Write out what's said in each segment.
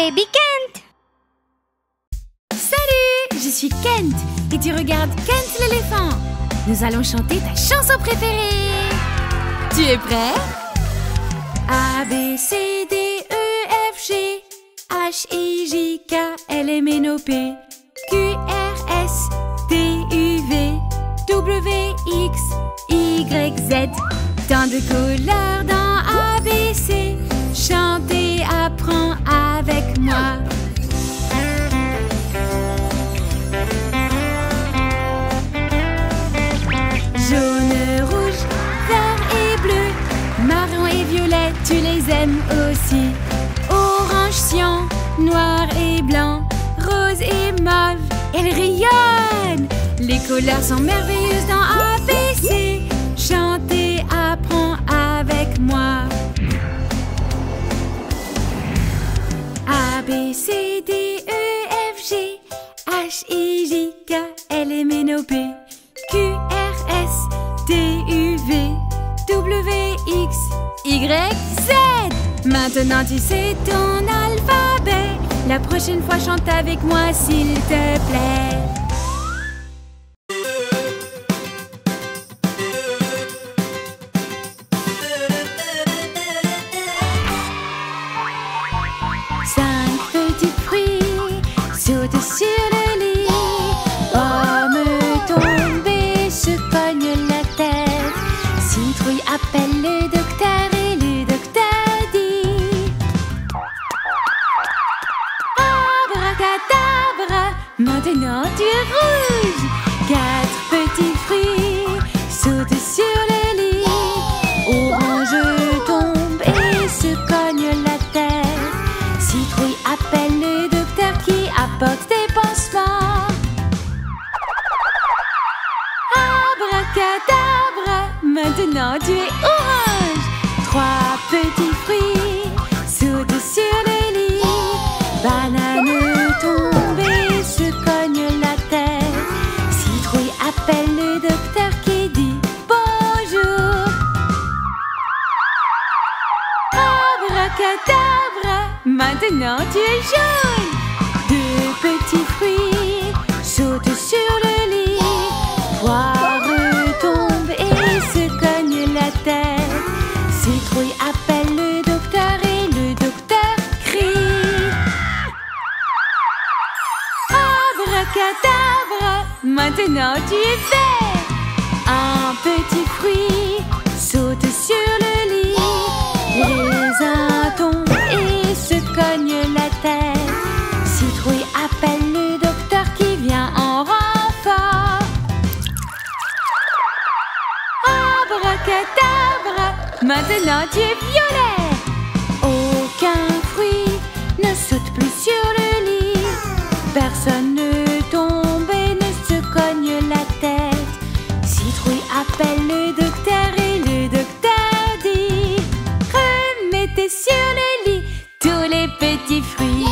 Baby Kent. Salut, je suis Kent et tu regardes Kent l'éléphant. Nous allons chanter ta chanson préférée. Tu es prêt? A, B, C, D, E, F, G H, I, J, K, L, M, N, O, P Q, R, S, T, U, V W, X, Y, Z. Tant de couleurs dans A, B, C. Chantez, apprends avec moi. Jaune, rouge, vert et bleu, marron et violet, tu les aimes aussi. Orange, cyan, noir et blanc, rose et mauve, elles rayonnent. Les couleurs sont merveilleuses dans A, B, C. Chantez, apprends avec moi. A, B, C, D, E, F, G H, I, J, K, L, M, N, O, P Q, R, S, T, U, V W, X, Y, Z. Maintenant tu sais ton alphabet. La prochaine fois chante avec moi s'il te plaît. Saute sur le lit, pomme tombée se cogne la tête. Citrouille appelle le docteur et le docteur dit abracadabra, maintenant tu es rouge. 4 petits fruits sautent sur le lit. Orange tombe et se cogne la tête. Citrouille appelle le docteur qui apporte des pansements. Abracadabra, maintenant tu es orange. 3 petits fruits sautent sur le lit. Banane tombe et se cogne la tête. Citrouille appelle le docteur qui dit bonjour. Abracadabra, maintenant tu es jaune. 2 petits fruits sautent sur le lit. Poire tombe et se cogne la tête. Citrouille appelle le docteur et le docteur crie abracadabra, maintenant tu es vert. 1 petit fruit saute sur le lit. Raisin tombe et se cogne la tête. Citrouille appelle le docteur qui vient en renfort. Abracadabra, maintenant tu es violet. Aucun fruit ne saute plus sur le lit. Personne ne tombe et ne se cogne la tête. Citrouille appelle le docteur et le docteur dit remettez sur le lit tous les petits fruits.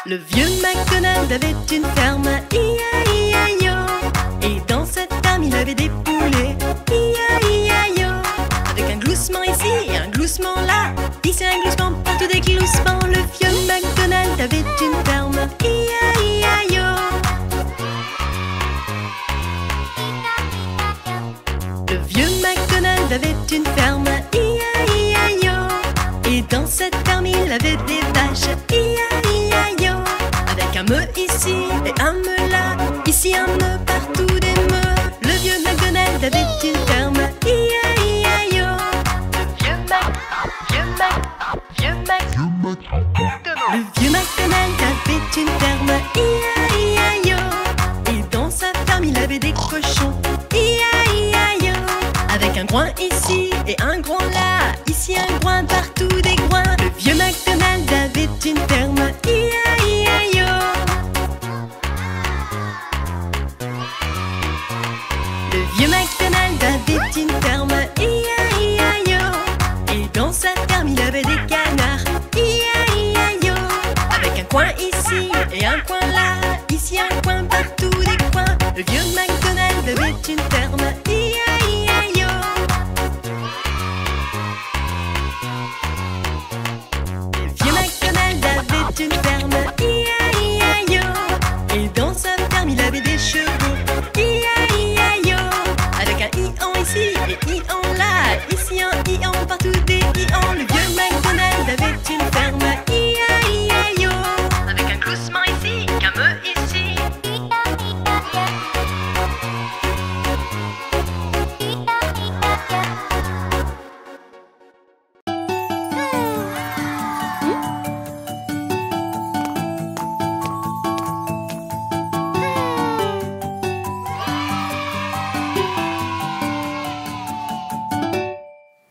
Le vieux MacDonald avait une ferme, I-A-I-A-I-O. Et dans cette ferme, il avait des poulets, I-A-I-A-I-O. Avec un gloussement ici et un gloussement là. Ici un gloussement, partout des gloussements. Le vieux MacDonald avait une ferme, I-A-I-A-I-O. Le vieux MacDonald avait une ferme, I-A-I-A-I-O. Et dans cette ferme, il avait des vaches, I-A-I-A-I-O. Avec un me ici et un me là. Ici un me, partout des me. Le vieux MacDonald avait une ferme, I-A-I-A-I-O. Le vieux MacDonald avait une ferme, I-A-I-A-I-O. Et dans sa ferme, il avait des cochons, I-A-I-A-I-O. Avec un groin ici et un groin là. Ici un groin, partout des groins. Le vieux MacDonald avait une ferme, I-A-I-A-I-O. Le vieux MacDonald avait ici et un coin là, ici un coin, partout des coins. Le vieux MacDonald avait une ferme, I-A-I-A-I-O. Le vieux MacDonald avait une ferme, I-A-I-A-I-O. Et dans sa ferme il avait des chevaux, I-A-I-A-I-O. Avec un I-on ici et I-on là, ici un I-on, partout des I-on. Le vieux MacDonald avait une ferme, I-A-I-A-I-O. Avec un gloussement ici, qu'un me ici.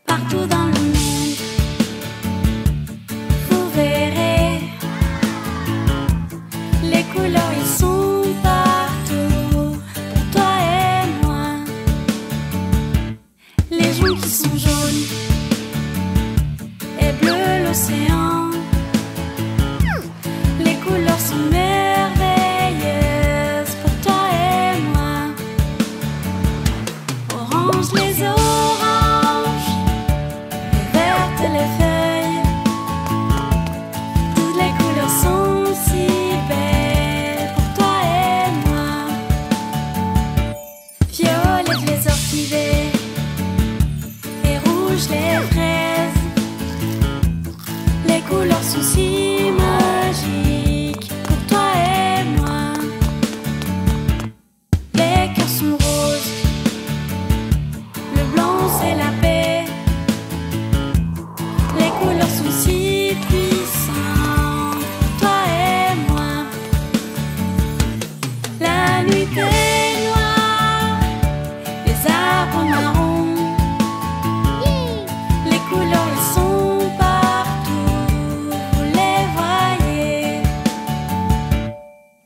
Partout dans le monde, vous verrez, les couleurs ils sont partout, pour toi et moi. Les gens qui sont jaunes et bleus l'océan, les couleurs sont merveilleuses pour toi et moi. Orange les oranges, vertes les feuilles, toutes les couleurs sont si belles pour toi et moi. Violettes les orchidées et rouges les fraises, les couleurs sont si magiques pour toi et moi. Les cœurs sont roses, le blanc c'est la paix. Les couleurs sont si puissantes pour toi et moi. La nuit est noire, les arbres marrons, les couleurs elles sont partout, vous les voyez.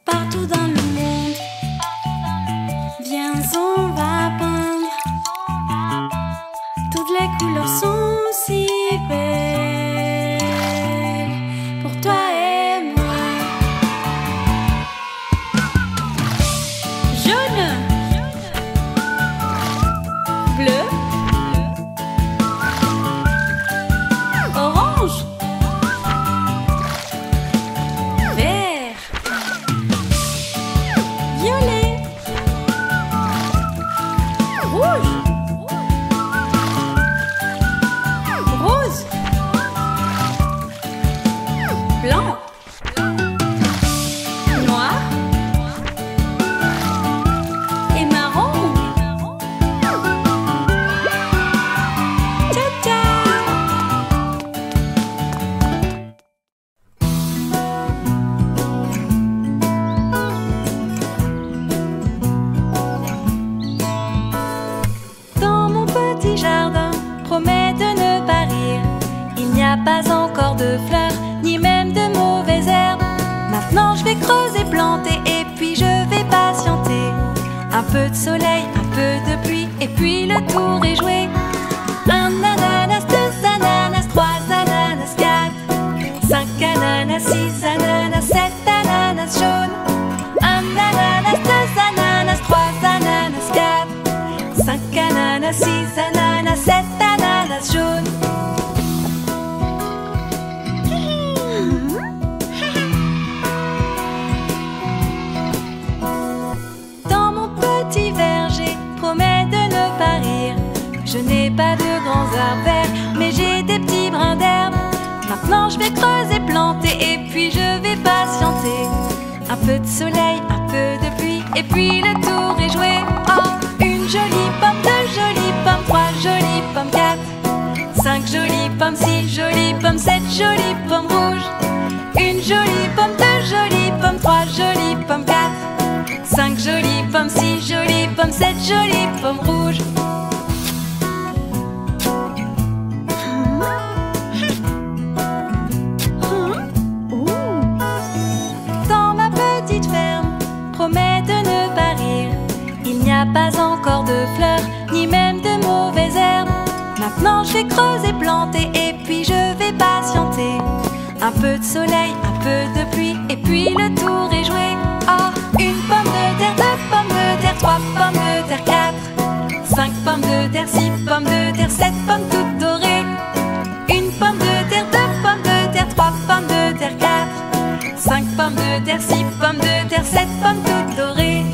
Partout dans le monde, viens on va peindre. Toutes les couleurs sont si belles pour toi et moi. Jaune, bleu, orange, vert, violet, rouge, rose, blanc, noir et marron. Ciao, ciao. Dans mon petit jardin, promets de ne pas rire. Il n'y a pas encore de fleurs, ni même de mauvaises herbes. Maintenant je vais creuser, planter et puis je vais patienter. Un peu de soleil, un peu de pluie et puis le tour est joué. Un ananas, deux ananas, trois ananas, quatre, cinq ananas, six ananas, sept ananas jaunes. Un ananas, deux ananas, trois ananas, quatre, cinq ananas, six ananas, sept ananas jaunes. Dans mon petit verger, promets de ne pas rire. Je n'ai pas de grands arbres verts, mais j'ai des petits brins d'herbe. Maintenant je vais creuser, planter et puis je vais patienter. Un peu de soleil, un peu de pluie et puis le tour est joué. Oh, une jolie pomme, deux jolies pommes, trois jolies pommes, quatre, cinq jolies pommes, six jolies pommes, sept jolies pommes rouges. Une jolie pomme, deux jolies pommes, trois jolies pommes, quatre, cinq jolies pommes, six jolies pommes, sept jolies pommes rouges. Dans ma petite ferme, promets de ne pas rire. Il n'y a pas encore de fleurs, ni même de mauvaises herbes. Maintenant je vais creuser, planter et puis je vais patienter. Un peu de soleil, un peu de pluie et puis le tour est joué. Oh, une pomme de terre, deux pommes de terre, trois pommes de terre, quatre, cinq pommes de terre, six pommes de terre, sept pommes toutes dorées. Une pomme de terre, deux pommes de terre, trois pommes de terre, quatre, cinq pommes de terre, six pommes de terre, sept pommes toutes dorées.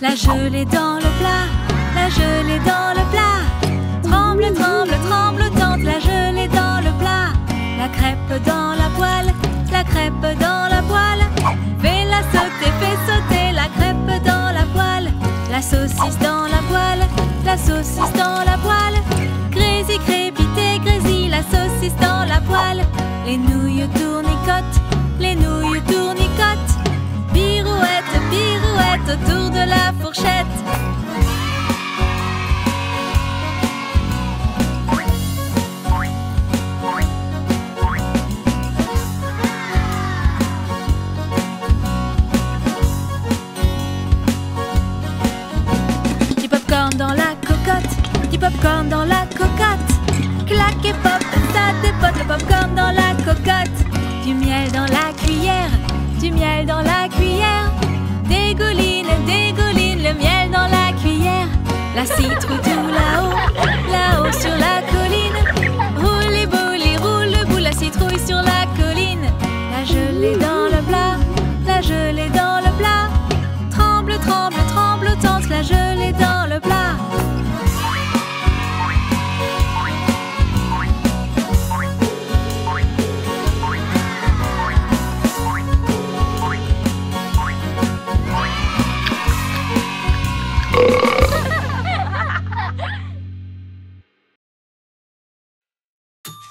La gelée dans le plat, la gelée dans le plat. Tremble, tremble, tremblotante, la gelée dans le plat. La crêpe dans la poêle, la crêpe dans la poêle. Fais-la sauter la crêpe dans la poêle. La saucisse dans la poêle, la saucisse dans la poêle. Grésille, crépité, grésille, la saucisse dans la poêle. Les nouilles tournicotent, les nouilles tournicotent. Pirouette, pirouette autour de la fourchette. Du popcorn dans la cocotte, du popcorn dans la cocotte. Clac et pop, ça dépote le popcorn dans la cocotte. Du miel dans la cuillère, du miel dans la cuillère. Dégouline, dégouline le miel dans la cuillère. La citrouille tout là-haut, là-haut sur la colline. Roule les boules et roule le bout, la citrouille sur la colline. La gelée dans le plat, la gelée dans le plat. Tremble, tremble, tremblotante, la gelée dans le plat.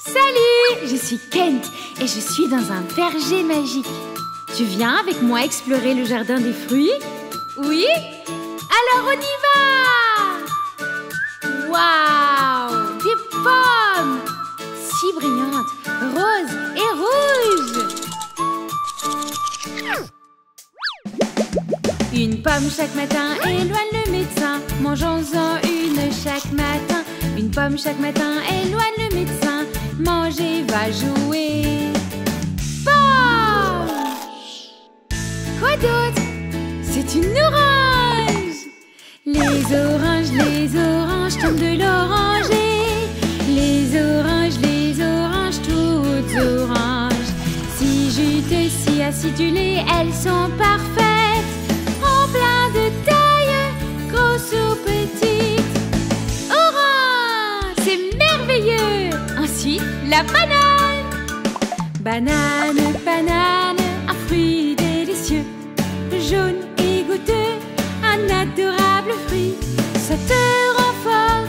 Salut, je suis Kent et je suis dans un verger magique. Tu viens avec moi explorer le jardin des fruits? Oui? Alors on y va! Waouh! Des pommes! Si brillantes, roses et rouges! Une pomme chaque matin éloigne le médecin. Mangeons-en une chaque matin. Une pomme chaque matin éloigne le médecin. Manger va jouer. Pomme! Quoi d'autre? C'est une orange! Les oranges tombent de l'oranger. Les oranges, toutes oranges. Si jutées, si acidulées, elles sont parfaites. En plein de taille, grosses ou petites. Orange! C'est merveilleux! Ensuite, la banane! Banane, banane, un fruit délicieux. Jaune et goûteux, un adorable fruit. Ça te rend fort,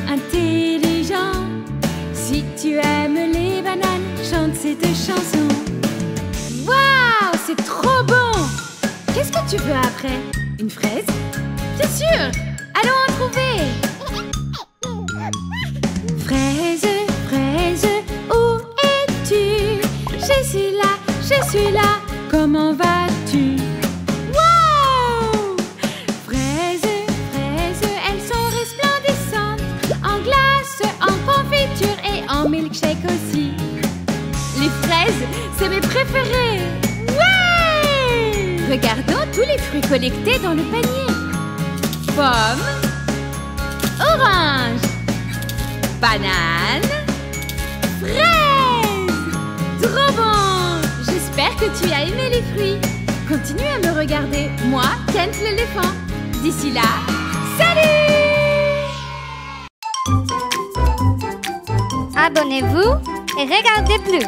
intelligent. Si tu aimes les bananes, chante cette chanson. Waouh! après? Une fraise? Bien sûr! Allons en trouver! Fraise, fraise, où es-tu? Je suis là, comment vas-tu? Wow! Fraises, fraises, elles sont resplendissantes, en glace, en confiture et en milkshake aussi. Les fraises, c'est mes préférées! Ouais! Regardons tous les fruits collectés dans le panier. Pomme, orange, banane, fraise. Trop bon! J'espère que tu as aimé les fruits. Continue à me regarder, moi, Kent l'éléphant. D'ici là, salut! Abonnez-vous et regardez plus.